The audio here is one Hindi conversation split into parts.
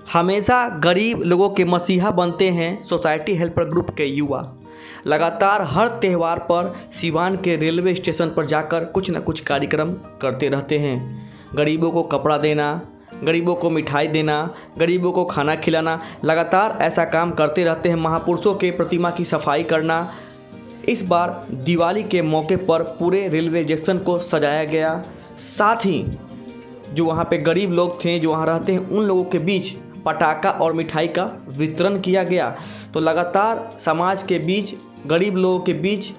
हमेशा गरीब लोगों के मसीहा बनते हैं सोसाइटी हेल्पर ग्रुप के युवा। लगातार हर त्यौहार पर सिवान के रेलवे स्टेशन पर जाकर कुछ न कुछ कार्यक्रम करते रहते हैं। गरीबों को कपड़ा देना, गरीबों को मिठाई देना, गरीबों को खाना खिलाना, लगातार ऐसा काम करते रहते हैं। महापुरुषों के प्रतिमा की सफाई करना। इस बार दिवाली के मौके पर पूरे रेलवे जंक्शन को सजाया गया। साथ ही जो वहाँ पे गरीब लोग थे, जो वहाँ रहते हैं, उन लोगों के बीच पटाखा और मिठाई का वितरण किया गया। तो लगातार समाज के बीच, गरीब लोगों के बीच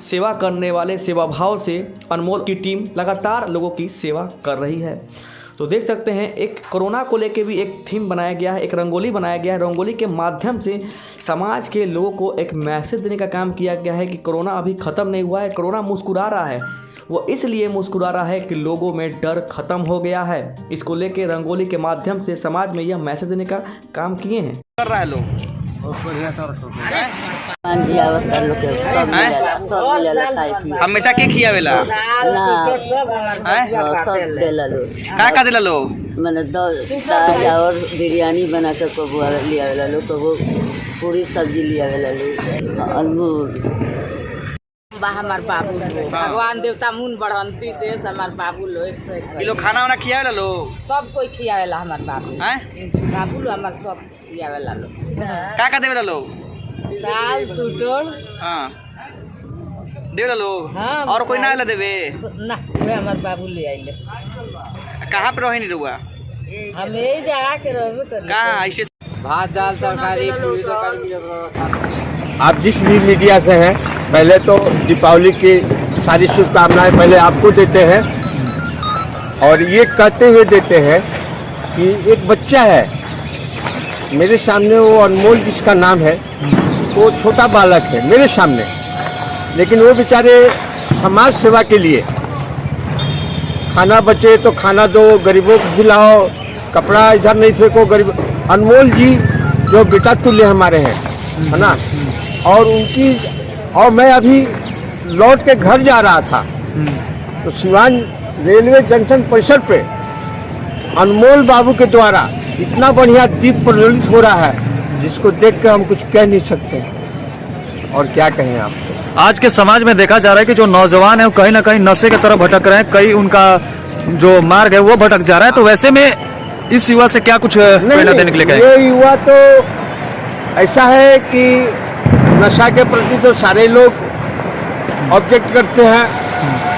सेवा करने वाले सेवा भाव से अनमोल की टीम लगातार लोगों की सेवा कर रही है। तो देख सकते हैं, एक कोरोना को लेके भी एक थीम बनाया गया है, एक रंगोली बनाया गया है। रंगोली के माध्यम से समाज के लोगों को एक मैसेज देने का काम किया गया है कि कोरोना अभी ख़त्म नहीं हुआ है। कोरोना मुस्कुरा रहा है, वो इसलिए मुस्कुरा रहा है कि लोगों में डर ख़त्म हो गया है। इसको लेके रंगोली के माध्यम से समाज में यह मैसेज देने का काम किए हैं। कर रहा है लोग हमेशा के खियावेला का देला लो मैंने दाल और बिरयानी बना कर को लिया वेला लो, तो वो पूरी सब्जी लिया वेला लो। अंगूर हमार बाबू भगवान देवता मुन बढ़ंती देश हमार बाबू लो ये लोग खाना वाना खियावेला लो, सब कोई खियावेला हमार बाबू बाबू लो हमार सब खियावेला लो। का देवेला लो दाल टूटोल हां देवेला लो। हाँ, और कोई ना आला देवे ना, वे हमार बाबू ले आइले। कहां पे रहे नहीं रुआ? हम यही जगह के रहबे कर कहां ऐसे भात दाल तरकारी पूरी तरकारी। आप जिस भी मीडिया से हैं, पहले तो दीपावली की सारी शुभकामनाएं पहले आपको देते हैं और ये कहते हुए देते हैं कि एक बच्चा है मेरे सामने, वो अनमोल जिसका नाम है, वो छोटा बालक है मेरे सामने, लेकिन वो बेचारे समाज सेवा के लिए खाना बचे तो खाना दो, गरीबों को खिलाओ, कपड़ा इधर नहीं फेंको गरीब। अनमोल जी जो बेटा तुल्य हमारे हैं, है ना, और मैं अभी लौट के घर जा रहा था तो सिवान रेलवे जंक्शन परिसर पे अनमोल बाबू के द्वारा इतना बढ़िया दीप प्रज्वलित हो रहा है जिसको देख कर हम कुछ कह नहीं सकते और क्या कहें आपसे। आज के समाज में देखा जा रहा है कि जो नौजवान है वो कहीं ना कहीं नशे की तरफ भटक रहे हैं, कहीं उनका जो मार्ग है वो भटक जा रहा है। तो वैसे में इस युवा से क्या कुछ प्रेरणा देने के लिए कहें? ये युवा तो ऐसा है कि नशा के प्रति तो सारे लोग ऑब्जेक्ट करते हैं।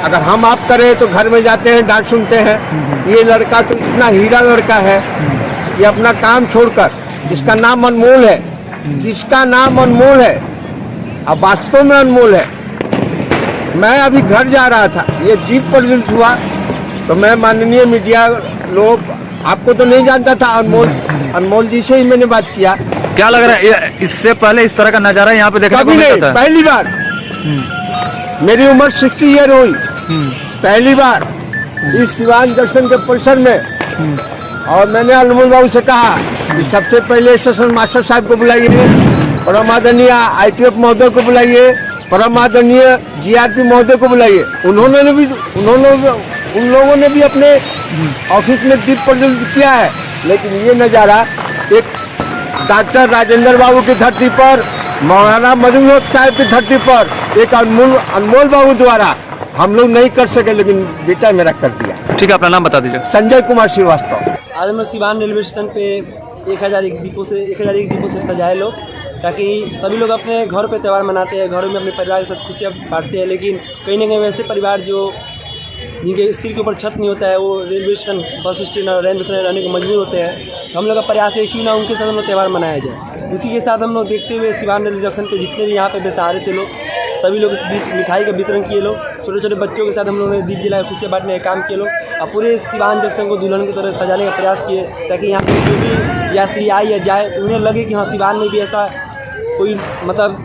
अगर हम आप करें तो घर में जाते हैं, डांट सुनते हैं। ये लड़का तो इतना हीरा लड़का है, ये अपना काम छोड़कर, जिसका नाम अनमोल है, जिसका नाम अनमोल है, अब वास्तव में अनमोल है। मैं अभी घर जा रहा था, ये दीप प्रज्वलित हुआ तो मैं माननीय मीडिया लोग, आपको तो नहीं जानता था, अनमोल जी से ही मैंने बात किया। क्या लग रहा है इससे पहले इस तरह का नजारा यहाँ पे देखने को कभी नहीं, था? पहली बार। मेरी उम्र 60 ईयर हुई, पहली बार इस सिवान जंक्शन के परिसर में। और मैंने अनमोल बाबू से कहा कि सबसे पहले स्टेशन मास्टर साहब को बुलाइए, परम आदरणीय IPF महोदय को बुलाइए, परम आदरणीय GRP महोदय को बुलाइए। उन लोगों ने भी अपने ऑफिस में दीप प्रज्वलित किया है। लेकिन ये नज़ारा एक डॉक्टर राजेंद्र बाबू की धरती पर, मौलाना मधुमोहन साहब की धरती पर, एक अनमोल बाबू द्वारा हम लोग नहीं कर सके, लेकिन बेटा मेरा कर दिया। ठीक है, अपना नाम बता दीजिए। संजय कुमार श्रीवास्तव। आज हम सिवान रेलवे स्टेशन पे 1001 दीपों से सजाए लोग, ताकि सभी लोग अपने घर पे त्यौहार मनाते हैं, घरों में अपने परिवार के साथ खुशियाँ बांटते हैं। लेकिन कहीं ना कहीं वैसे परिवार जो जिनके सिर के ऊपर छत नहीं होता है, वो रेलवे स्टेशन, बस स्टैंड और रेलवे स्टेशन रहने को मजबूर होते हैं। हम लोग का प्रयास है क्यों ना उनके साथ हम लोग त्यौहार मनाया जाए। इसी के साथ हम लोग देखते हुए सिवान रेलवे जंक्शन पे जितने भी यहाँ पे बेसहारे थे लोग, सभी लोग इस बीच मिठाई का वितरण किए लोग, छोटे छोटे बच्चों के साथ हम लोगों ने दीप जलाए, खुशियाँ बांटने का काम किए लोग, और पूरे सिवान जंक्शन को दुल्हन की तरह सजाने का प्रयास किए, ताकि यहाँ पर जो भी यात्री आए या जाए तो उन्हें लगे कि हाँ, सिवान में भी ऐसा कोई मतलब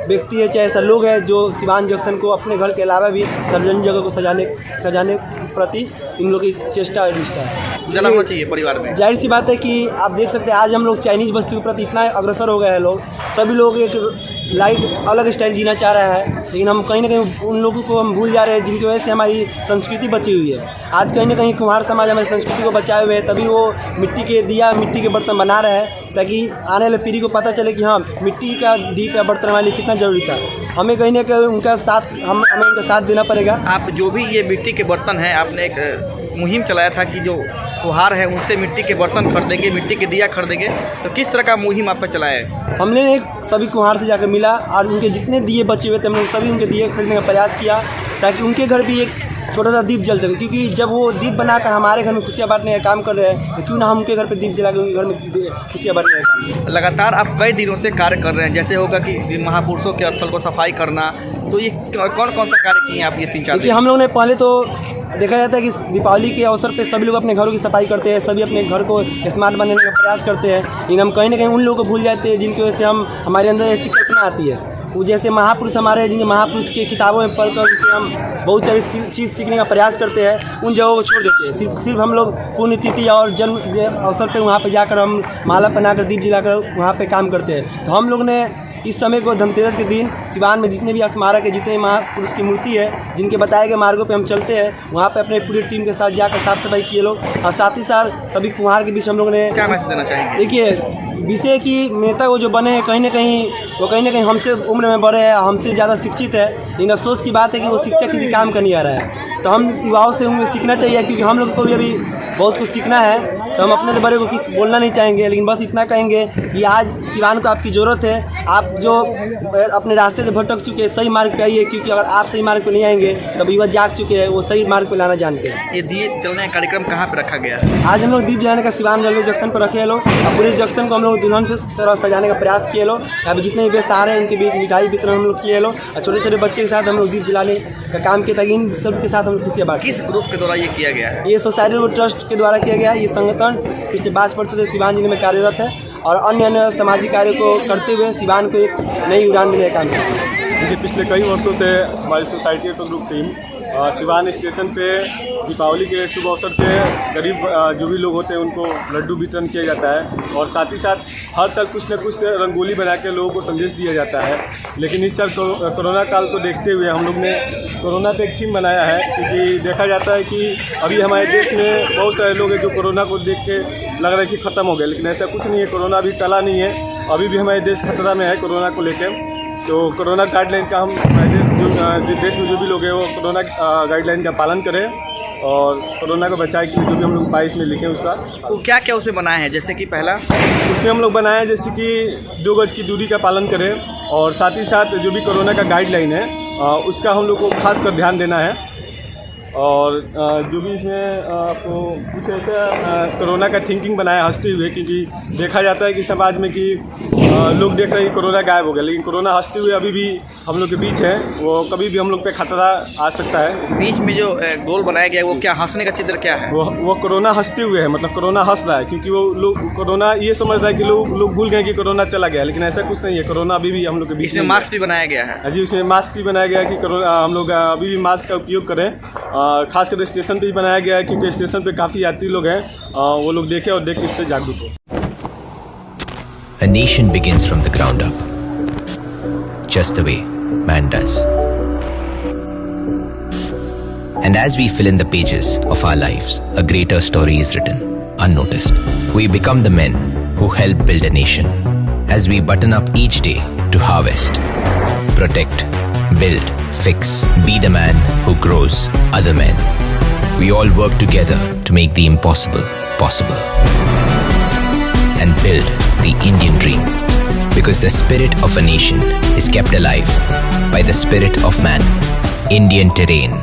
व्यक्ति है, चाहे ऐसा लोग है जो सिवान जंक्शन को अपने घर के अलावा भी सार्वजनिक जगह को सजाने प्रति इन लोगों की चेष्टा और निष्ठा है। जला होना चाहिए परिवार में। जाहिर सी बात है कि आप देख सकते हैं आज हम लोग चाइनीज़ वस्तु के प्रति इतना अग्रसर हो गए हैं लोग, सभी लोग एक लाइफ अलग स्टाइल जीना चाह रहा है, लेकिन हम कहीं ना कहीं उन लोगों को हम भूल जा रहे हैं जिनकी वजह से हमारी संस्कृति बची हुई है। आज कहीं ना कहीं कुम्हार समाज हमारी संस्कृति को बचाए हुए है, तभी वो मिट्टी के दिया, मिट्टी के बर्तन बना रहे हैं, ताकि आने वाले पीढ़ी को पता चले कि हाँ, मिट्टी का दीप या बर्तन हमारे लिए कितना ज़रूरी था। हमें कहीं ना कहीं उनका साथ हमें उनका साथ देना पड़ेगा। आप जो भी ये मिट्टी के बर्तन हैं, आपने एक मुहिम चलाया था कि जो कुम्हार है उनसे मिट्टी के बर्तन खरीदेंगे, मिट्टी के दिया खरीदेंगे, तो किस तरह का मुहिम आप पे चलाया है? हमने एक सभी कुम्हार से जाकर मिला और उनके जितने दिए बचे हुए थे हमने सभी उनके दिए खरीदने का प्रयास किया, ताकि उनके घर भी एक छोटा सा दीप जल सके। क्योंकि जब वो दीप बनाकर हमारे घर में खुशियाँ बांटने का काम कर रहे हैं, तो क्यों ना हम उनके घर पे दीप जला कर उनके घर में खुशियाँ बांटने का काम करें। लगातार आप कई दिनों से कार्य कर रहे हैं, जैसे होगा कि महापुरुषों के स्थल को सफाई करना, तो ये कौन कौन सा कार्य किए हैं आप ये 3-4 देखिए, दिन? हम लोगों ने पहले तो देखा जाता है कि दीपावली के अवसर पे सभी लोग अपने घरों की सफाई करते हैं, सभी अपने घर को स्मार्ट बनाने का प्रयास करते हैं, लेकिन हम कहीं ना कहीं उन लोगों को भूल जाते हैं जिनकी वजह से हमारे अंदर ऐसी कल्पना आती है। वो जैसे महापुरुष हमारे हैं, जिनके महापुरुष की किताबों में पढ़कर उनसे हम बहुत सारी चीज़ सीखने का प्रयास करते हैं, उन जगहों को छोड़ देते हैं। सिर्फ हम लोग पुण्यतिथि और जन्म अवसर पर वहाँ पर जाकर हम माला पहनाकर दीप जलाकर वहाँ पर काम करते हैं। तो हम लोग ने इस समय को धनतेरस के दिन सिवान में जितने भी स्मारक है, जितने महापुरुष की मूर्ति है, जिनके बताए गए मार्गों पे हम चलते हैं, वहाँ पे अपने पूरी टीम के साथ जाकर साफ सफाई किए लोग, और साथ ही साथ सभी कुम्हार के बीच हम लोगों ने क्या मैसेज देना चाहेंगे? देखिए, विषय की नेता वो जो बने हैं कहीं ना कहीं हमसे उम्र में बड़े हैं, हमसे ज़्यादा शिक्षित है, लेकिन अफसोस की बात है कि वो शिक्षा किसी काम का नहीं आ रहा है। तो हम युवाओं से उन्हें सीखना चाहिए, क्योंकि हम लोग को भी अभी बहुत कुछ सीखना है। तो हम अपने से बड़े को कुछ बोलना नहीं चाहेंगे, लेकिन बस इतना कहेंगे कि आज सिवान को आपकी ज़रूरत है। आप जो अपने रास्ते से भटक चुके हैं, सही मार्ग पे आइए, क्योंकि अगर आप सही मार्ग पे नहीं आएंगे तब युवा जाग चुके हैं, वो सही मार्ग पे लाना जानते हैं। ये दिए जलने का कार्यक्रम कहाँ पे रखा गया है? आज हम लोग दीप जलाने का सिवान रेलवे जंक्शन पर रखे लोग, और पूरे जंक्शन को हम लोग दुल्हन से तरह सजाने का प्रयास किए लोग। यहाँ पे जितने भी बेसहारे हैं उनके बीच मिठाई वितरण हम लोग किए लोग, और छोटे छोटे बच्चे के साथ हम लोग दीप जलाने का काम किया, ताकि इन सब के साथ हम लोग खुशियाँ बांटें। किस ग्रुप के द्वारा ये किया गया है? ये सोसाइटी रोड ट्रस्ट के द्वारा किया गया है। ये संगठन पिछले 5 वर्षों से सिवान जिले में कार्यरत है और अन्य सामाजिक कार्यों को करते हुए सिवान को एक नई उड़ान देने का काम करते हैं। देखिए, पिछले कई वर्षों से हमारी सोसाइटी का ग्रुप टीम सिवान स्टेशन पे दीपावली के शुभ अवसर पे गरीब जो भी लोग होते हैं उनको लड्डू वितरण किया जाता है, और साथ ही साथ हर साल कुछ न कुछ रंगोली बना के लोगों को संदेश दिया जाता है। लेकिन इस साल कोरोना काल को देखते हुए हम लोग ने कोरोना पे एक थीम बनाया है, क्योंकि देखा जाता है कि अभी हमारे देश में बहुत सारे लोग हैं जो कोरोना को देख के लग रहा है कि ख़त्म हो गया, लेकिन ऐसा कुछ नहीं है। कोरोना अभी टला नहीं है, अभी भी हमारे देश खतरा में है कोरोना को लेकर। तो कोरोना गाइडलाइन का हम देश में जो भी लोग हैं वो कोरोना गाइडलाइन का पालन करें और कोरोना को बचाए के लिए जो भी हम लोग 22 में लिखें उसका। तो क्या क्या उसमें बनाए हैं? जैसे कि पहला उसमें हम लोग बनाए जैसे कि 2 गज की दूरी का पालन करें, और साथ ही साथ जो भी कोरोना का गाइडलाइन है उसका हम लोग को खास कर ध्यान देना है। और जो भी इसमें आपको कुछ ऐसा कोरोना का थिंकिंग बनाया हंसते हुए, क्योंकि देखा जाता है कि समाज में कि लोग देख रहे हैं कि कोरोना गायब हो गया, लेकिन कोरोना हंसते हुए अभी भी हम लोग के बीच है, वो कभी भी हम लोग पे खतरा आ सकता है। बीच में जो गोल बनाया गया है वो क्या हंसने का चित्र क्या है? वो कोरोना हंसते हुए है, मतलब कोरोना हंस रहा है, क्योंकि वो लोग कोरोना ये समझ रहा है कि लोग भूल गए कि कोरोना चला गया, लेकिन ऐसा कुछ नहीं है। कोरोना अभी भी हम लोग के बीच इसमें मास्क भी बनाया गया है। जी, उसमें मास्क भी बनाया गया है कि कोरोना हम लोग अभी भी मास्क का उपयोग करें। खासकर स्टेशन पे भी बनाया गया है, क्योंकि स्टेशन पे काफ़ी यात्री लोग हैं, वो लोग देखें और देख के इससे जागरूक हो। A nation begins from the ground up, just the way man does. And as we fill in the pages of our lives, a greater story is written, unnoticed. We become the men who help build a nation. As we button up each day to harvest, protect, build, fix, be the man who grows other men. We all work together to make the impossible possible. And build the Indian dream, because the spirit of a nation is kept alive by the spirit of man. Indian Terrain.